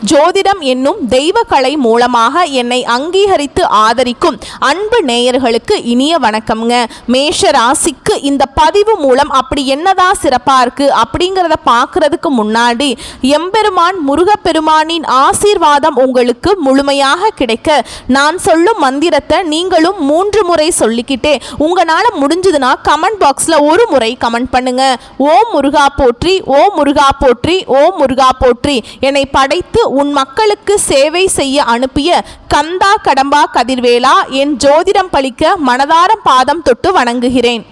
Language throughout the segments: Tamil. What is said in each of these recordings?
ஜோதிடம் என்னும் தெய்வ கலை மூலமாக என்னை அங்கீகரித்து ஆதரிக்கும் அன்பு நேயர்களுக்கு இனிய வணக்கம்ங்க. மேஷ ராசிக்கு இந்த பதிவு மூலம் அப்படி என்னதான் சிறப்பாக இருக்குது அப்படிங்கிறத பார்க்கறதுக்கு முன்னாடி எம்பெருமான் முருகப்பெருமானின் ஆசீர்வாதம் உங்களுக்கு முழுமையாக கிடைக்க நான் சொல்லும் மந்திரத்தை நீங்களும் 3 முறை சொல்லிக்கிட்டே உங்களால் முடிஞ்சதுன்னா கமெண்ட் பாக்ஸில் ஒரு முறை கமெண்ட் பண்ணுங்க. ஓம் முருகா போற்றி, ஓம் முருகா போற்றி, ஓம் முருகா போற்றி. என்னை படைத்து உன் மக்களுக்கு சேவை செய்ய அனுப்பிய கந்தா கடம்பா கதிர்வேலா, என் ஜோதிடம் பழிக்க மனதாரம் பாதம் தொட்டு வணங்குகிறேன்.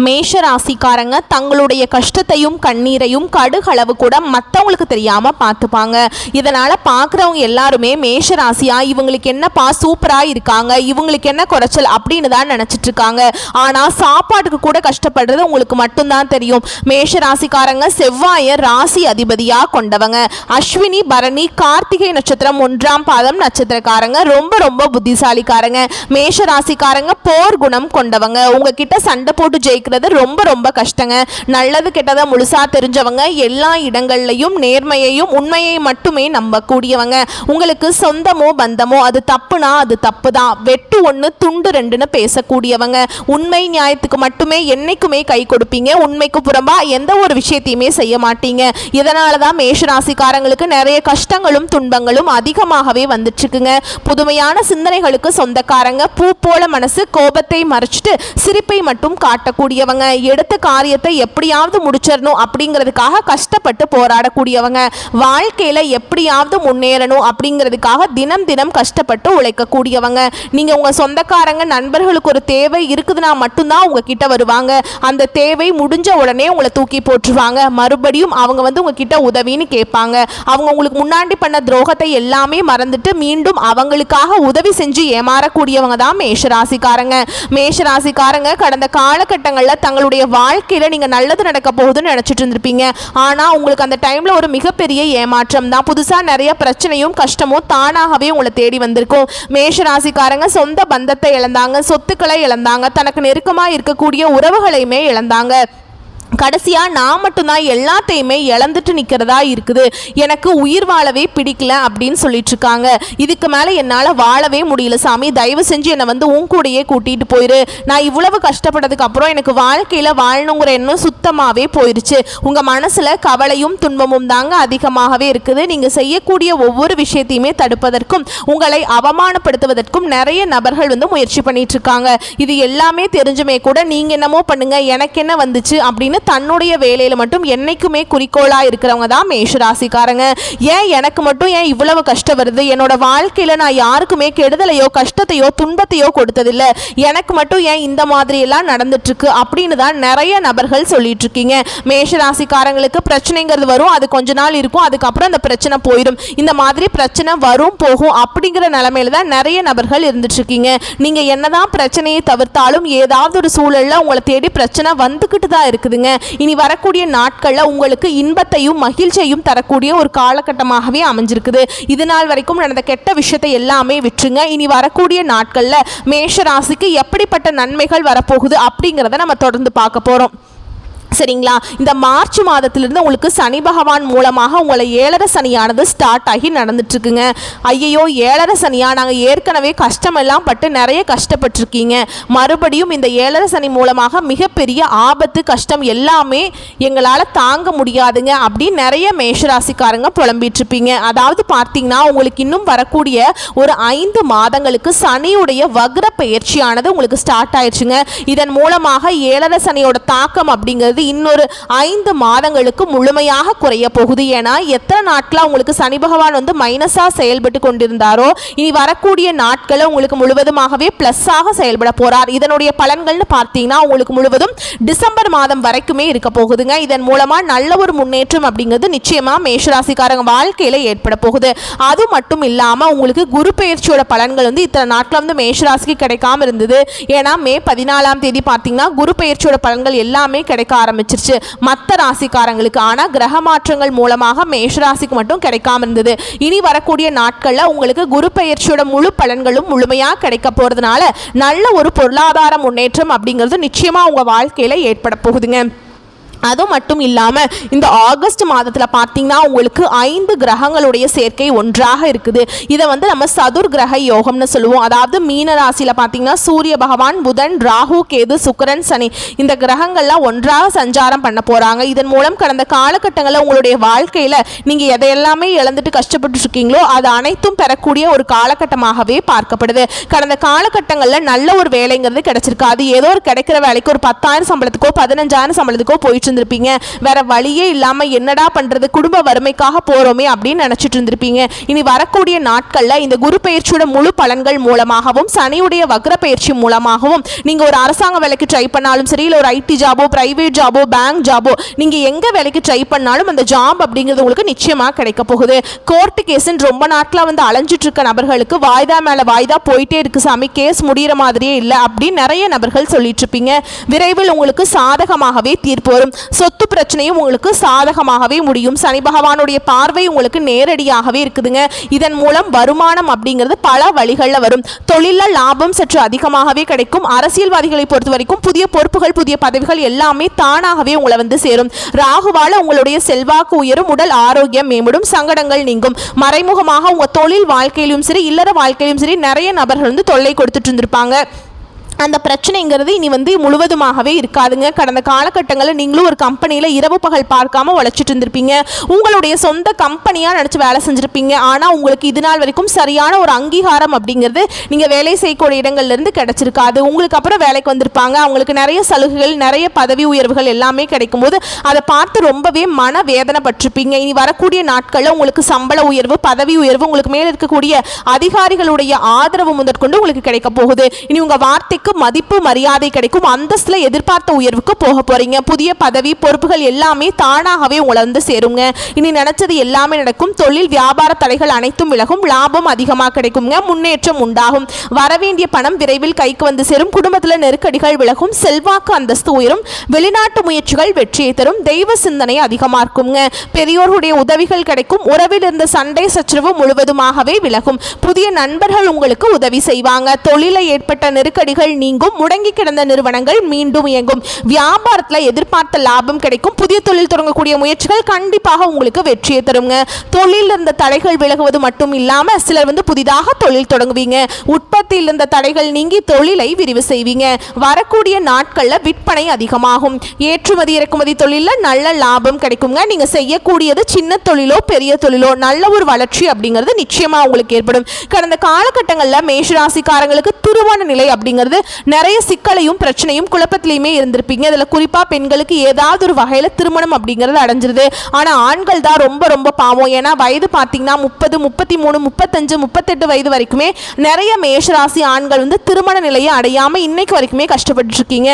மேஷ ராசிக்காரங்க தங்களுடைய கஷ்டத்தையும் கண்ணீரையும் கடுகளவு கூட மற்றவங்களுக்கு தெரியாமல் பார்த்துப்பாங்க. இதனால் பார்க்குறவங்க எல்லாருமே மேஷ ராசியா இவங்களுக்கு என்னப்பா சூப்பராக இருக்காங்க, இவங்களுக்கு என்ன குறைச்சல் அப்படின்னு தான் நினச்சிட்டு இருக்காங்க. ஆனால் சாப்பாட்டுக்கு கூட கஷ்டப்படுறது உங்களுக்கு மட்டும்தான் தெரியும். மேஷ ராசிக்காரங்க செவ்வாயை ராசி அதிபதியாக கொண்டவங்க. அஸ்வினி பரணி கார்த்திகை நட்சத்திரம் 1ஆம் பாதம் நட்சத்திரக்காரங்க ரொம்ப ரொம்ப புத்திசாலிக்காரங்க. மேஷ ராசிக்காரங்க போர் குணம் கொண்டவங்க. உங்ககிட்ட சண்டை போட்டு ஜெயிக்கிறது ரொம்ப ரொம்ப கஷ்டங்க. நல்லது கெட்டதை முழுசா தெரிஞ்சவங்க, எல்லா இடங்கள்லையும் நேர்மையையும் உண்மையை மட்டுமே நம்பக்கூடியவங்க. உங்களுக்கு சொந்தமோ பந்தமோ அது தப்புனா அது தப்பு தான், வெட்டு 1 துண்டு 2ன்னு பேசக்கூடியவங்க. உண்மை நியாயத்துக்கு மட்டுமே என்னைக்குமே கை கொடுப்பீங்க. உண்மைக்கு புறம்பா எந்த ஒரு விஷயத்தையுமே செய்ய மாட்டீங்க. இதனால தான் மேஷராசிக்காரங்களுக்கு நிறைய கஷ்டங்களும் துன்பங்களும் அதிகமாகவே வந்துட்டு இருக்குங்க. புதுமையான சிந்தனைகளுக்கு சொந்தக்காரங்க. பூ போல மனசு, கோபத்தை மறைச்சிட்டு சிரிப்பை மட்டும் காட்டக்கூடியவங்க. எடுத்த காரியத்தை எப்படியாவது முடிச்சிடணும் அப்படிங்கிறதுக்காக கஷ்டப்பட்டு போராடக்கூடியவங்க. வாழ்க்கையில் எப்படியாவது முன்னேறணும் அப்படிங்கிறதுக்காக தினம் தினம் கஷ்டப்பட்டு உழைக்கக்கூடியவங்க. நீங்கள் உங்கள் சொந்தக்காரங்க நண்பர்களுக்கு ஒரு தேவை இருக்குதுன்னா மட்டும்தான் உங்ககிட்ட வருவாங்க. அந்த தேவை முடிஞ்ச உடனே உங்களை தூக்கி போட்டுருவாங்க. மறுபடியும் அவங்க வந்து உங்ககிட்ட உதவின்னு கேட்பாங்க. அவங்க உங்களுக்கு முன்னாடி பண்ண துரோகத்தை எல்லாமே மறந்துட்டு மீண்டும் அவங்களுக்காக உதவி செஞ்சு ஏமாறக்கூடியவங்க தான் மேஷராசிக்காரங்க. மேஷராசிக்காரங்க கடந்த காலகட்டங்களில் தங்களுடைய வாழ்க்கையில் நீங்கள் நல்லது நடக்க போகுதுன்னு நினச்சிட்டு இருந்திருப்பீங்க. ஆனால் உங்களுக்கு அந்த டைமில் ஒரு மிகப்பெரிய ஏமாற்றம் தான். புதுசாக நிறைய பிரச்சனையும் கஷ்டமும் தானாகவே உங்களை தேடி வந்திருக்கும். மேஷராசிக்காரங்க சொந்த பந்தத்தை இழந்தாங்க, சொத்துக்களை இழந்தாங்க, தனக்கு நெருக்கமாக இருக்கக்கூடிய உறவுகளையுமே இழந்தாங்க. கடைசியாக நான் மட்டும்தான் எல்லாத்தையுமே இழந்துட்டு நிற்கிறதா இருக்குது, எனக்கு உயிர் வாழவே பிடிக்கல அப்படின்னு சொல்லிட்டு இருக்காங்க. இதுக்கு மேலே என்னால் வாழவே முடியல சாமி, தயவு செஞ்சு என்னை வந்து உன் கூடையே கூட்டிகிட்டு போயிரு. நான் இவ்வளவு கஷ்டப்பட்டதுக்கு அப்புறம் எனக்கு வாழ்க்கையில் வாழணுங்கிற எண்ணம் சுத்தமாகவே போயிடுச்சு. உங்கள் மனசில் கவலையும் துன்பமும் தாங்க அதிகமாகவே இருக்குது. நீங்கள் செய்யக்கூடிய ஒவ்வொரு விஷயத்தையுமே தடுப்பதற்கும் உங்களை அவமானப்படுத்துவதற்கும் நிறைய நபர்கள் வந்து முயற்சி பண்ணிட்டு இருக்காங்க. இது எல்லாமே தெரிஞ்சுமே கூட நீங்கள் என்னமோ பண்ணுங்க, எனக்கு என்ன வந்துச்சு அப்படின்னு தன்னுடைய வேலையில மட்டும் என்னைக்குமே குறிக்கோளா இருக்கிறவங்க தான் மேஷராசிக்காரங்க. ஏன் எனக்கு மட்டும் ஏன் இவ்வளவு கஷ்டம் வருது, என்னோட வாழ்க்கையில நான் யாருக்குமே கெடுதலையோ கஷ்டத்தையோ துன்பத்தையோ கொடுத்ததில்லை, எனக்கு மட்டும் ஏன் இந்த மாதிரி எல்லாம் நடந்துட்டு இருக்கு அப்படின்னு தான் நிறைய நபர்கள் சொல்லிட்டு இருக்கீங்க. மேஷராசிக்காரங்களுக்கு பிரச்சனைங்கிறது வரும், அது கொஞ்ச நாள் இருக்கும், அதுக்கப்புறம் அந்த பிரச்சனை போயிடும். இந்த மாதிரி பிரச்சனை வரும் போகும் அப்படிங்கிற நிலைமையில தான் நிறைய நபர்கள் இருந்துட்டு இருக்கீங்க. நீங்க என்னதான் பிரச்சனையை தவிர்த்தாலும் ஏதாவது ஒரு சூழல்ல உங்களை தேடி பிரச்சனை வந்துகிட்டு தான் இருக்குதுங்க. இனி வரக்கூடிய நாட்களில் உங்களுக்கு இன்பத்தையும் மகிழ்ச்சியையும் தரக்கூடிய ஒரு காலகட்டமாகவே அமைஞ்சிருக்குது. இது நாள் வரைக்கும் நடந்த கெட்ட விஷயத்தை எல்லாமே விட்டுருங்க. இனி வரக்கூடிய நாட்களில் மேஷ ராசிக்கு எப்படிப்பட்ட நன்மைகள் வரப்போகுது அப்படிங்கிறத நம்ம தொடர்ந்து பார்க்க போகிறோம். சரிங்களா? இந்த மார்ச் மாதத்திலிருந்து உங்களுக்கு சனி பகவான் மூலமாக உங்களை 7.5 சனியானது ஸ்டார்ட் ஆகி நடந்துட்டுருக்குங்க. ஐயோ 7.5 சனியா, நாங்கள் ஏற்கனவே கஷ்டமெல்லாம் பட்டு நிறைய கஷ்டப்பட்டுருக்கீங்க, மறுபடியும் இந்த 7.5 சனி மூலமாக மிகப்பெரிய ஆபத்து கஷ்டம் எல்லாமே எங்களால் தாங்க முடியாதுங்க அப்படின்னு நிறைய மேஷராசிக்காரங்க புலம்பிட்டுருப்பீங்க. அதாவது பார்த்தீங்கன்னா உங்களுக்கு இன்னும் வரக்கூடிய ஒரு 5 மாதங்களுக்கு சனியுடைய வக்ர பயிற்சியானது உங்களுக்கு ஸ்டார்ட் ஆயிடுச்சுங்க. இதன் மூலமாக 7.5 சனியோட தாக்கம் அப்படிங்கிறது இன்னொரு 5 மாதங்களுக்கு முழுமையாக குறைய போகுது. ஏன்னா எத்தனை நாட்களா உங்களுக்கு சனி பகவான் வந்து மைனஸா செயல்பட்டு கொண்டிருந்தாரோ இனி வரக்கூடிய நாட்களை உங்களுக்கு முழுவதுமாகவே பிளஸ்ஸாக செயல்பட போறார். இதனுடைய பலன்கள்னு பார்த்தீங்கன்னா உங்களுக்கு முழுவதும் டிசம்பர் மாதம் வரைக்குமே இருக்க போகுதுங்க. இதன் மூலமா நல்ல ஒரு முன்னேற்றம் அப்படிங்கிறது நிச்சயமா மேஷராசிக்காரங்க வாழ்க்கையில ஏற்பட போகுது. அது மட்டும் இல்லாம உங்களுக்கு குரு பெயர்ச்சியோட பலன்கள் வந்து இத்தனை நாட்கள் வந்து மேஷராசிக்கு கிடைக்காம இருந்தது. ஏன்னா மே 14ஆம் தேதி பார்த்தீங்கன்னா குரு பெயர்ச்சியோட பலன்கள் எல்லாமே கிடைக்க ஆரம்பிச்சிருச்சு மற்ற ராசிக்காரங்களுக்கு. ஆனால் கிரக மாற்றங்கள் மூலமாக மேஷராசிக்கு மட்டும் கிடைக்காம இருந்தது. இனி வரக்கூடிய நாட்களில் உங்களுக்கு குரு பெயர்ச்சியோட முழு பலன்களும் முழுமையாக கிடைக்க போகிறதுனால நல்ல ஒரு பொருளாதார முன்னேற்றம் அப்படிங்கிறது நிச்சயமாக உங்கள் வாழ்க்கையில் ஏற்பட போகுதுங்க. அது மட்டும் இல்லாமல் இந்த ஆகஸ்ட் மாதத்தில் பார்த்தீங்கன்னா உங்களுக்கு 5 கிரகங்களுடைய சேர்க்கை ஒன்றாக இருக்குது. இதை வந்து நம்ம சதுர் கிரக யோகம்னு சொல்லுவோம். அதாவது மீன ராசியில் பார்த்தீங்கன்னா சூரிய பகவான், புதன், ராகு, கேது, சுக்கிரன், சனி இந்த கிரகங்கள்லாம் ஒன்றாக சஞ்சாரம் பண்ண போகிறாங்க. இதன் மூலம் கடந்த காலகட்டங்களில் உங்களுடைய வாழ்க்கையில் நீங்கள் எதையெல்லாமே இழந்துட்டு கஷ்டப்பட்டு இருக்கீங்களோ அது அனைத்தும் பெறக்கூடிய ஒரு காலகட்டமாகவே பார்க்கப்படுது. கடந்த காலகட்டங்களில் நல்ல ஒரு வேலைங்கிறது கிடைச்சிருக்காது. ஏதோ ஒரு கிடைக்கிற வேலைக்கு ஒரு 10,000 சம்பளத்துக்கோ 15,000 சம்பளத்துக்கோ போயிட்டு இருந்திருப்பீங்க. வேற வழியே இல்லாம என்னடா பண்றது, குடும்ப வறுமைக்காக போறோமே அப்படின்னு நினைச்சிட்டு இருந்திருப்பீங்க. இனி வரக்கூடிய நாட்கள்ல இந்த குரு பயிற்சியோட முழு பலன்கள் மூலமாகவும் சனியுடைய வக்ர பயிற்சி மூலமாகவும் நீங்க ஒரு அரசாங்க வேலைக்கு ட்ரை பண்ணாலும் சரி, இல்லை ஒரு ஐடி ஜாபோ, பிரைவேட் ஜாபோ, பேங்க் ஜாபோ, நீங்க எங்க வேலைக்கு ட்ரை பண்ணாலும் அந்த ஜாப் அப்படிங்கிறது உங்களுக்கு நிச்சயமா கிடைக்க போகுது. கோர்ட்டு கேஸ்ன்னு ரொம்ப நாட்களா வந்து அலைஞ்சிட்டு இருக்க நபர்களுக்கு வாய்தா மேல வாய்தா போயிட்டே இருக்கு சாமி, கேஸ் முடிகிற மாதிரியே இல்லை அப்படின்னு நிறைய நபர்கள் சொல்லிட்டு இருப்பீங்க. விரைவில் உங்களுக்கு சாதகமாகவே தீர்ப்பு வரும். சொத்து பிரச்சனையும் உங்களுக்கு சாதகமாகவே முடியும். சனி பகவானுடைய பார்வை உங்களுக்கு நேரடியாகவே இருக்குதுங்க. இதன் மூலம் வருமானம் அப்படிங்கிறது பல வழிகளில் வரும். தொழிலில் லாபம் சற்று அதிகமாகவே கிடைக்கும். அரசியல்வாதிகளை பொறுத்த வரைக்கும் புதிய பொறுப்புகள், புதிய பதவிகள் எல்லாமே தானாகவே உங்களை வந்து சேரும். ராகுவால உங்களுடைய செல்வாக்கு உயரும், உடல் ஆரோக்கியம் மேம்படும், சங்கடங்கள் நீங்கும். மறைமுகமாக உங்க தொழில் வாழ்க்கையிலும் சரி, இல்லற வாழ்க்கையிலும் சரி நிறைய நபர்கள் வந்து தொல்லை கொடுத்துட்டு இருந்திருப்பாங்க. அந்த பிரச்சனைங்கிறது இனி வந்து முழுவதுமாகவே இருக்காதுங்க. கடந்த காலகட்டங்களில் நீங்களும் ஒரு கம்பெனியில் இரவு பகல் பார்க்காம உழைச்சிட்டு இருந்திருப்பீங்க. உங்களுடைய சொந்த கம்பெனியாக நினச்சி வேலை செஞ்சுருப்பீங்க. ஆனால் உங்களுக்கு இது நாள் வரைக்கும் சரியான ஒரு அங்கீகாரம் அப்படிங்கிறது நீங்கள் வேலை செய்யக்கூடிய இடங்கள்லேருந்து கிடைச்சிருக்காது. உங்களுக்கு அப்புறம் வேலைக்கு வந்திருப்பாங்க. அவங்களுக்கு நிறைய சலுகைகள், நிறைய பதவி உயர்வுகள் எல்லாமே கிடைக்கும்போது அதை பார்த்து ரொம்பவே மன வேதனைப்பட்டிருப்பீங்க. இனி வரக்கூடிய நாட்களில் உங்களுக்கு சம்பள உயர்வு, பதவி உயர்வு, உங்களுக்கு மேலே இருக்கக்கூடிய அதிகாரிகளுடைய ஆதரவு முதற்கொண்டு உங்களுக்கு கிடைக்க போகுது. இனி உங்கள் வார்த்தைக்கு மதிப்பு, மரியாதை கிடைக்கும். அந்தஸ்துல எதிர்பார்த்த உயர்வுக்கு போக போறீங்க. புதிய பதவி, பொறுப்புகள் எல்லாமே தானாகவே உங்களை வந்து சேருங்க. இனி நினைச்சது எல்லாமே நடக்கும். தொழில் வியாபார தடைகள் அனைத்தும் விலகும். லாபம் அதிகமாக கிடைக்குங்க. முன்னேற்றம் உண்டாகும். வரவேண்டிய பணம் விரைவில் கைக்கு வந்து சேரும். குடும்பத்தில் நெருக்கடிகள் விலகும். செல்வாக்கு அந்தஸ்து உயரும். வெளிநாட்டு முயற்சிகள் வெற்றியை தரும். தெய்வ சிந்தனை அதிகமாக்குங்க. பெரியோர்களுடைய உதவிகள் கிடைக்கும். உறவில் இருந்த சண்டை சச்சரவு முழுவதுமாகவே விலகும். புதிய நண்பர்கள் உங்களுக்கு உதவி செய்வாங்க. தொழிலை ஏற்பட்ட நெருக்கடிகள் நீங்கும். முடங்கி கிடந்த நிறுவனங்கள் மீண்டும் இயங்கும். வியாபாரத்தில் எதிர்பார்த்த லாபம் கிடைக்கும். புதிய தொழில் தொடங்கக்கூடிய முயற்சிகள் கண்டிப்பாக உங்களுக்கு வெற்றியை தருங்க. தொழில் இருந்த தடைகள் விலகுவது மட்டும் இல்லாம சிலர் வந்து புதிதாக தொழில் தொடங்குவீங்க. உற்பத்தியில் இருந்த தடைகள் நீங்கி தொழிலை விரிவு செய்வீங்க. வரக்கூடிய நாட்கள்ல விற்பனை அதிகமாகும். ஏற்றுமதி இறக்குமதி தொழிலில் நல்ல லாபம் கிடைக்குங்க. நீங்க செய்யக்கூடியது சின்ன தொழிலோ பெரிய தொழிலோ நல்ல ஒரு வளர்ச்சி அப்படிங்கிறது நிச்சயமா உங்களுக்கு ஏற்படும். கடந்த காலகட்டங்களில் மேஷராசிக்காரங்களுக்கு திருமண நிலை அப்படிங்கிறது நிறைய சிக்கலையும் பிரச்சனையும் குழப்பத்திலையுமே இருந்திருப்பீங்க. அதில் குறிப்பாக பெண்களுக்கு ஏதாவது ஒரு வகையில் திருமணம் அப்படிங்கிறது அடைஞ்சிருது. ஆனால் ஆண்கள் தான் ரொம்ப ரொம்ப பாவம். ஏன்னா வயது பார்த்தீங்கன்னா 30, 33, 35, 38 வயது வரைக்குமே நிறைய மேஷராசி ஆண்கள் வந்து திருமண நிலையை அடையாமல் இன்னைக்கு வரைக்குமே கஷ்டப்பட்டு இருக்கீங்க.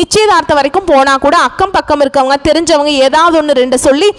நிச்சயதார்த்தம் வரைக்கும் போனால் கூட அக்கம் பக்கம் இருக்கவங்க, தெரிஞ்சவங்க ஏதாவது ஒன்று ரெண்டு சொல்லி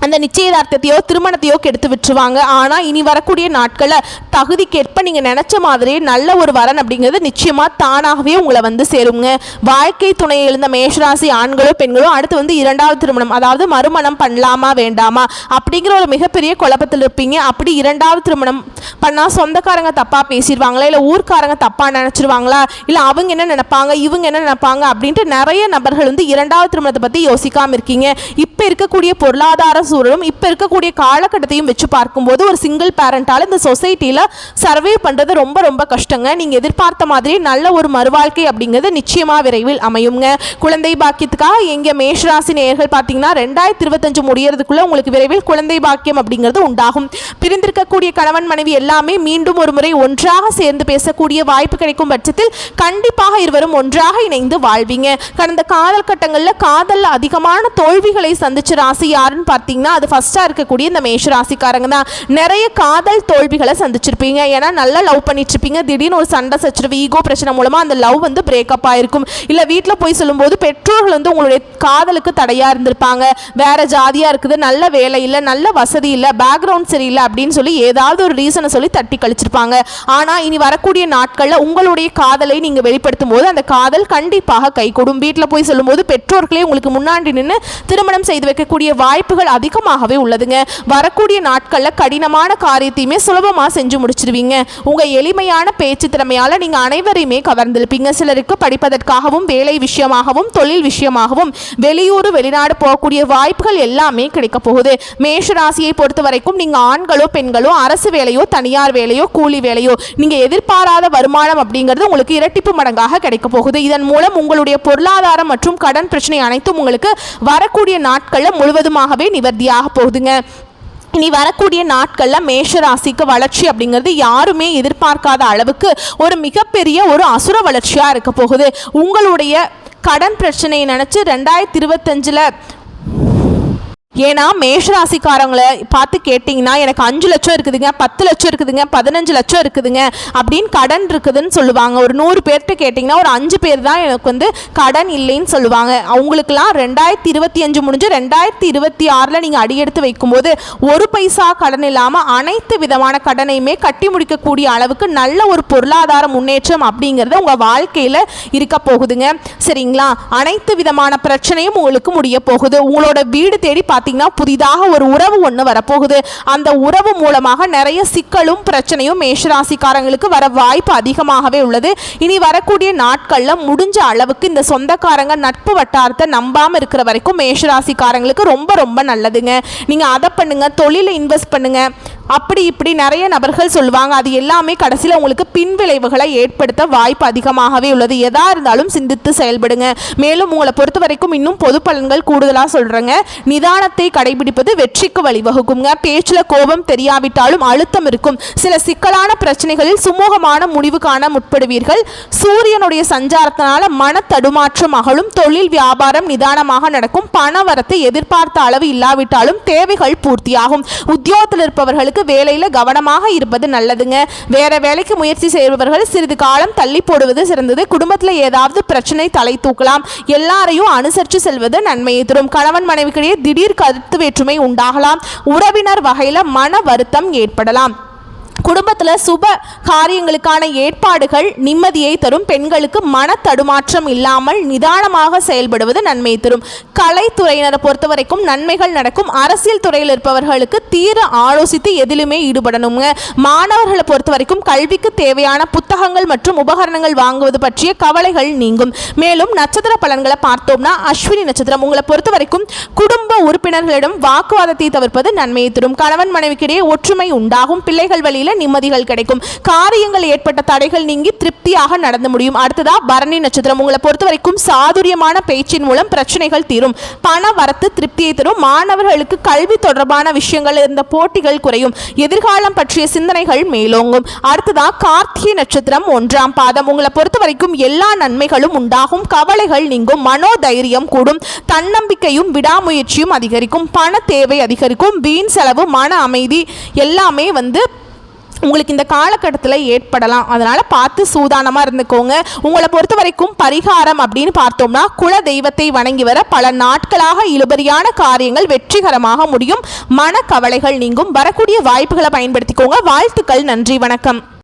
அந்த நிச்சயதார்த்தத்தையோ திருமணத்தையோ கெடுத்து விட்டுருவாங்க. ஆனால் இனி வரக்கூடிய நாட்களில் தகுதிக்கேற்ப நீங்கள் நினச்ச மாதிரியே நல்ல ஒரு வரன் அப்படிங்கிறது நிச்சயமாக தானாகவே உங்களை வந்து சேருங்க. வாழ்க்கை துணையை எழுந்த மேஷராசி ஆண்களோ பெண்களோ அடுத்து வந்து 2வது திருமணம், அதாவது மறுமணம் பண்ணலாமா வேண்டாமா அப்படிங்கிற ஒரு மிகப்பெரிய குழப்பத்தில் இருப்பீங்க. அப்படி 2வது திருமணம் பண்ணால் சொந்தக்காரங்க தப்பாக பேசிடுவாங்களா, இல்லை ஊர்க்காரங்க தப்பாக நினச்சிருவாங்களா, இல்லை அவங்க என்ன நினைப்பாங்க, இவங்க என்ன நினைப்பாங்க அப்படின்ட்டு நிறைய நபர்கள் வந்து 2வது திருமணத்தை பற்றி யோசிக்காமல் இருக்கீங்க. இப்போ இருக்கக்கூடிய பொருளாதார சூழலும் இப்போ இருக்கக்கூடிய காலகட்டத்தையும் வச்சு பார்க்கும்போது ஒரு சிங்கிள் பேரண்டால் இந்த சொசைட்டியில் சர்வே பண்ணுறது ரொம்ப ரொம்ப கஷ்டங்க. நீங்கள் எதிர்பார்த்த மாதிரி நல்ல ஒரு மறுவாழ்க்கை அப்படிங்கிறது நிச்சயமாக விரைவில் அமையுங்க. குழந்தை பாக்கியத்துக்காக எங்கள் மேஷராசி நேயர்கள் பார்த்தீங்கன்னா 2025 முடியறதுக்குள்ளே உங்களுக்கு விரைவில் குழந்தை பாக்கியம் அப்படிங்கிறது உண்டாகும். பிரிந்திருக்கக்கூடிய கணவன் மனைவி எல்லாமே மீண்டும் ஒரு முறை ஒன்றாக சேர்ந்து பேசக்கூடிய வாய்ப்பு கிடைக்கும் பட்சத்தில் கண்டிப்பாக இருவரும் ஒன்றாக இணைந்து வாழ்வீங்க. கடந்த காலகட்டங்களில் காதலில் அதிகமான தோல்விகளை சந்திச்ச ராசி யாருன்னு பார்த்தீங்கன்னா அது ஃபர்ஸ்டா இருக்கக்கூடிய இந்த மேஷ ராசிக்காரங்க தான். நிறைய காதல் தோல்விகளை சந்திச்சிருப்பீங்க. ஏன்னா நல்லா லவ் பண்ணிட்டு இருப்பீங்க. திடீர்னு ஒரு சண்டை சச்சரவு, ஈகோ பிரச்சனை மூலமா அந்த லவ் வந்து பிரேக்கப் ஆயிருக்கும். இல்ல வீட்டில் போய் சொல்லும்போது பெற்றோர்கள் வந்து உங்களுடைய காதலுக்கு தடையா இருந்திருப்பாங்க. வேற ஜாதியா இருக்குது, நல்ல வேலை இல்லை, நல்ல வசதி இல்லை, பேக்ரவுண்ட் சரியில்லை அப்படின்னு சொல்லி ஏதாவது ஒரு ரீசனை சொல்லி தட்டி கழிச்சிருப்பாங்க. ஆனா இனி வரக்கூடிய நாட்கள்ல உங்களுடைய காதலை நீங்க வெளிப்படுத்தும் போது அந்த காதல் கண்டிப்பாக கைகூடும். வீட்டில் போய் சொல்லும்போது பெற்றோர்களே உங்களுக்கு முன்னாடி நின்று திருமணம் செய்து வைக்கக்கூடிய வாய்ப்புகள் அதிகம் அதிகமாகவே உள்ளதுங்க. வரக்கூடிய நாட்களில் கடினமான காரியத்தையுமே சுலபமாக செஞ்சு முடிச்சிருவீங்க. உங்கள் எளிமையான பேச்சு திறமையால் நீங்கள் அனைவரையுமே கவர்ந்திருப்பீங்க. சிலருக்கு படிப்பதற்காகவும் வேலை விஷயமாகவும் தொழில் விஷயமாகவும் வெளியூர் வெளிநாடு போகக்கூடிய வாய்ப்புகள் எல்லாமே கிடைக்க போகுது. மேஷராசியை பொறுத்த வரைக்கும் நீங்கள் ஆண்களோ பெண்களோ அரசு வேலையோ தனியார் வேலையோ கூலி வேலையோ நீங்கள் எதிர்பாராத வருமானம் அப்படிங்கிறது உங்களுக்கு இரட்டிப்பு மடங்காக கிடைக்க போகுது. இதன் மூலம் உங்களுடைய பொருளாதாரம் மற்றும் கடன் பிரச்சனை அனைத்தும் உங்களுக்கு வரக்கூடிய நாட்களில் முழுவதுமாகவே நிவர்த்தியாக போகுதுங்க. இனி வரக்கூடிய நாட்களில் மேஷராசிக்கு வளர்ச்சி அப்படிங்கிறது யாருமே எதிர்பார்க்காத அளவுக்கு ஒரு மிகப்பெரிய ஒரு அசுர வளர்ச்சியாக இருக்க போகுது. உங்களுடைய கடன் பிரச்சனையை நினச்சி 2025 ஏன்னா மேஷராசிக்காரங்களை பார்த்து கேட்டிங்கன்னா எனக்கு 5 லட்சம் இருக்குதுங்க, 10 லட்சம் இருக்குதுங்க, 15 லட்சம் இருக்குதுங்க அப்படின்னு கடன் இருக்குதுன்னு சொல்லுவாங்க. ஒரு 100 பேர்கிட்ட கேட்டிங்கன்னா ஒரு 5 பேர் தான் எனக்கு கடன் இல்லைன்னு சொல்லுவாங்க. அவங்களுக்கெல்லாம் 2025 முடிஞ்சு 2026 நீங்கள் அடியெடுத்து வைக்கும்போது ஒரு பைசா கடன் இல்லாமல் அனைத்து விதமான கடனையுமே கட்டி முடிக்கக்கூடிய அளவுக்கு நல்ல ஒரு பொருளாதார முன்னேற்றம் அப்படிங்கிறது உங்கள் வாழ்க்கையில் இருக்க போகுதுங்க. சரிங்களா? அனைத்து விதமான பிரச்சனையும் உங்களுக்கு முடிய போகுது. உங்களோட வீடு தேடி புதிதாக ஒரு உறவு ஒன்று வரப்போகுது. அந்த உறவு மூலமாக நிறைய சிக்கலும் பிரச்சனையும் மேஷராசிக்காரங்களுக்கு வர வாய்ப்பு அதிகமாகவே உள்ளது. இனி வரக்கூடிய நாட்களில் முடிஞ்ச அளவுக்கு இந்த சொந்தக்காரங்க நட்பு வட்டாரத்தை நம்பாமல் இருக்கிற வரைக்கும் மேஷராசிக்காரங்களுக்கு ரொம்ப ரொம்ப நல்லதுங்க. நீங்கள் அதை பண்ணுங்க, தொழிலை இன்வெஸ்ட் பண்ணுங்க, அப்படி இப்படி நிறைய நபர்கள் சொல்லுவாங்க. அது எல்லாமே கடைசியில் உங்களுக்கு பின்விளைவுகளை ஏற்படுத்த வாய்ப்பு அதிகமாகவே உள்ளது. எதா இருந்தாலும் சிந்தித்து செயல்படுங்க. மேலும் உங்களை பொறுத்த வரைக்கும் இன்னும் பொது பலன்கள் கூடுதலாக சொல்கிறேங்க. நிதானத்தை கடைபிடிப்பது வெற்றிக்கு வழிவகுக்குங்க. பேச்சில் கோபம் தெரியாவிட்டாலும் அழுத்தம் இருக்கும். சில சிக்கலான பிரச்சனைகளில் சுமூகமான முடிவு காண முற்படுவீர்கள். சூரியனுடைய சஞ்சாரத்தினால மன தடுமாற்றம் அகலும். தொழில் வியாபாரம் நிதானமாக நடக்கும். பண வரத்தை எதிர்பார்த்த அளவு இல்லாவிட்டாலும் தேவைகள் பூர்த்தியாகும். உத்தியோகத்தில் இருப்பவர்களுக்கு வேலையில் கவனமாக இருப்பது நல்லதுங்க. வேற வேலைக்கு முயற்சி செய்பவர்கள் சிறிது காலம் தள்ளி போடுவது சிறந்தது. குடும்பத்தில் ஏதாவது பிரச்சனை தலை தூக்கலாம். எல்லாரையும் அனுசரித்து செல்வது நன்மையை தரும். கணவன் மனைவிக்கிடையே திடீர் கருத்து வேற்றுமை உண்டாகலாம். உறவினர் வகையில் மன வருத்தம் ஏற்படலாம். குடும்பத்தில் சுப காரியங்களுக்கான ஏற்பாடுகள் நிம்மதியை தரும். பெண்களுக்கு மன தடுமாற்றம் இல்லாமல் நிதானமாக செயல்படுவது நன்மை தரும். கலைத்துறையினரை பொறுத்த வரைக்கும் நன்மைகள் நடக்கும். அரசியல் துறையில் இருப்பவர்களுக்கு தீர ஆலோசித்து எதிலுமே ஈடுபடணுங்க. மாணவர்களை பொறுத்த வரைக்கும் கல்விக்கு தேவையான புத்தகங்கள் மற்றும் உபகரணங்கள் வாங்குவது பற்றிய கவலைகள் நீங்கும். மேலும் நட்சத்திர பலன்களை பார்த்தோம்னா அஸ்வினி நட்சத்திரம் உங்களை பொறுத்த வரைக்கும் குடும்ப உறுப்பினர்களிடம் வாக்குவாதத்தை தவிர்ப்பது நன்மையை தரும். கணவன் மனைவிக்கிடையே ஒற்றுமை உண்டாகும். பிள்ளைகள் வழியில் நிம்மதிகள் கிடைக்கும். காரியங்கள் ஏற்பட்ட தடைகள் நீங்கி திருப்தியாக நடந்து முடியும். அடுத்ததா பரணி நட்சத்திரம் உங்களை பொறுத்த வரைக்கும் சாதுரியமான பேச்சின் மூலம் பிரச்சனைகள் தீரும். பண வரத்து திருப்தியை தரும். மாணவர்களுக்கு கல்வி தொடர்பான விஷயங்கள் இருந்த போட்டிகள் குறையும். எதிர்காலம் பற்றிய சிந்தனைகள் மேலோங்கும். அடுத்ததா கார்த்திகை நட்சத்திரம் 1ஆம் பாதம் உங்களை பொறுத்த வரைக்கும் எல்லா நன்மைகளும் உண்டாகும். கவலைகள் நீங்கும். மனோதைரியம் கூடும். தன்னம்பிக்கையும் விடாமுயற்சியும் அதிகரிக்கும். பண தேவை அதிகரிக்கும். வீண் செலவு, மன அமைதி எல்லாமே உங்களுக்கு இந்த காலகட்டத்தில் ஏற்படலாம். அதனால் பார்த்து சூதானமாக இருந்துக்கோங்க. உங்களை பொறுத்த வரைக்கும் பரிகாரம் அப்படின்னு பார்த்தோம்னா குல தெய்வத்தை வணங்கி வர பல நாட்களாக இழுபறியான காரியங்கள் வெற்றிகரமாக முடியும். மன கவலைகள் நீங்கும். வரக்கூடிய வாய்ப்புகளை பயன்படுத்திக்கோங்க. வாழ்த்துக்கள். நன்றி. வணக்கம்.